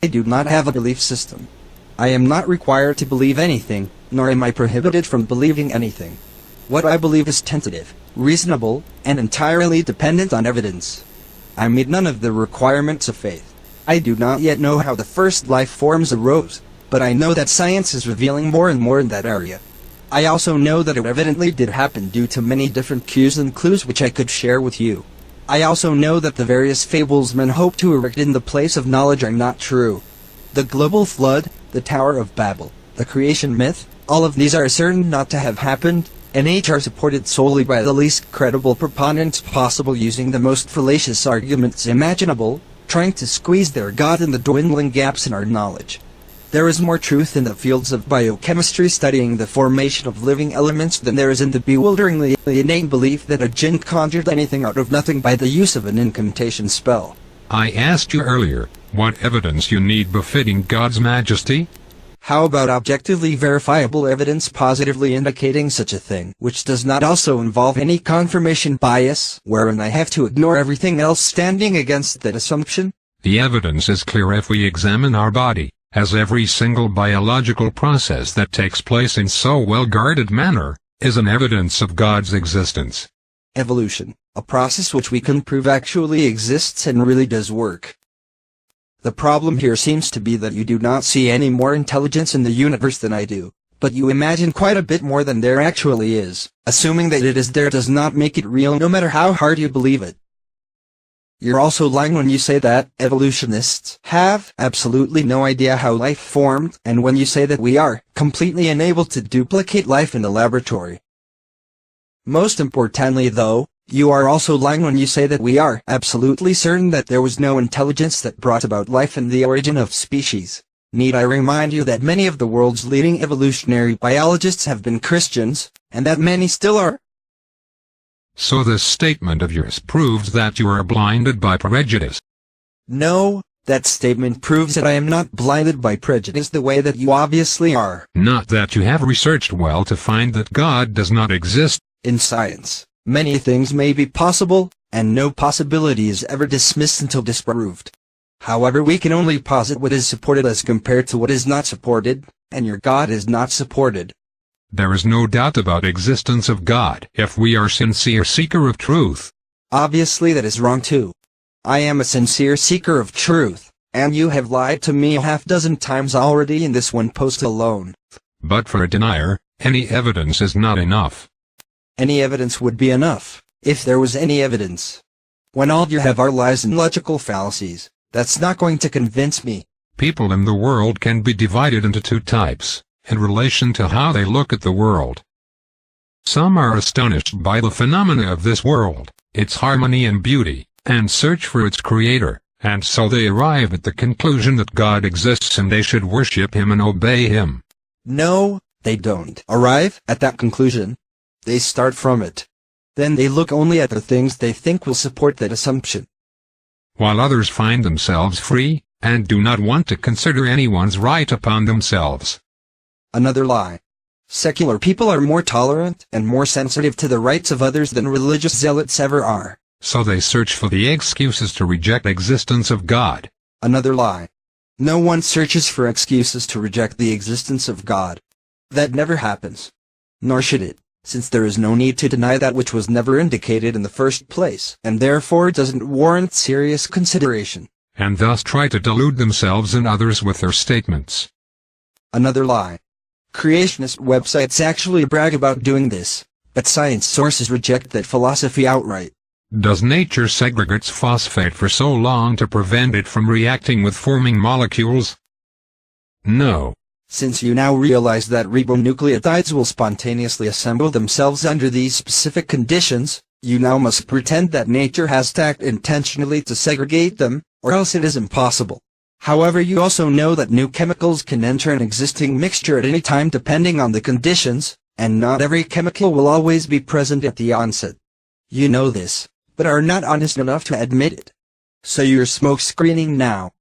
I do not have a belief system. I am not required to believe anything, nor am I prohibited from believing anything. What I believe is tentative, reasonable, and entirely dependent on evidence. I meet none of the requirements of faith. I do not yet know how the first life forms arose, but I know that science is revealing more and more in that area. I also know that it evidently did happen due to many different cues and clues which I could share with you. I also know that the various fables men hope to erect in the place of knowledge are not true. The global flood, the Tower of Babel, the creation myth, all of these are certain not to have happened, and each are supported solely by the least credible proponents possible using the most fallacious arguments imaginable, trying to squeeze their God in the dwindling gaps in our knowledge. There is more truth in the fields of biochemistry studying the formation of living elements than there is in the bewilderingly inane belief that a jinn conjured anything out of nothing by the use of an incantation spell. I asked you earlier, what evidence you need befitting God's majesty? How about objectively verifiable evidence positively indicating such a thing, which does not also involve any confirmation bias, wherein I have to ignore everything else standing against that assumption? The evidence is clear if we examine our body, as every single biological process that takes place in so well-guarded manner, is an evidence of God's existence. Evolution, a process which we can prove actually exists and really does work. The problem here seems to be that you do not see any more intelligence in the universe than I do, but you imagine quite a bit more than there actually is. Assuming that it is there does not make it real no matter how hard you believe it. You're also lying when you say that evolutionists have absolutely no idea how life formed, and when you say that we are completely unable to duplicate life in the laboratory. Most importantly though, you are also lying when you say that we are absolutely certain that there was no intelligence that brought about life and the origin of species. Need I remind you that many of the world's leading evolutionary biologists have been Christians, and that many still are? So this statement of yours proves that you are blinded by prejudice. No, that statement proves that I am not blinded by prejudice the way that you obviously are. Not that you have researched well to find that God does not exist. In science, many things may be possible, and no possibility is ever dismissed until disproved. However, we can only posit what is supported as compared to what is not supported, and your God is not supported. There is no doubt about existence of God if we are sincere seeker of truth. Obviously that is wrong too. I am a sincere seeker of truth, and you have lied to me a half-dozen times already in this one post alone. But for a denier, any evidence is not enough. Any evidence would be enough, if there was any evidence. When all you have are lies and logical fallacies, that's not going to convince me. People in the world can be divided into two types, in relation to how they look at the world. Some are astonished by the phenomena of this world, its harmony and beauty, and search for its creator, and so they arrive at the conclusion that God exists and they should worship him and obey him. No, they don't arrive at that conclusion. They start from it. Then they look only at the things they think will support that assumption. While others find themselves free, and do not want to consider anyone's right upon themselves. Another lie. Secular people are more tolerant and more sensitive to the rights of others than religious zealots ever are. So they search for the excuses to reject the existence of God. Another lie. No one searches for excuses to reject the existence of God. That never happens. Nor should it, since there is no need to deny that which was never indicated in the first place, and therefore doesn't warrant serious consideration. And thus try to delude themselves and others with their statements. Another lie. Creationist websites actually brag about doing this, but science sources reject that philosophy outright. Does nature segregates phosphate for so long to prevent it from reacting with forming molecules? No. Since you now realize that ribonucleotides will spontaneously assemble themselves under these specific conditions, you now must pretend that nature has to act intentionally to segregate them, or else it is impossible. However, you also know that new chemicals can enter an existing mixture at any time depending on the conditions, and not every chemical will always be present at the onset. You know this, but are not honest enough to admit it. So you're smoke screening now.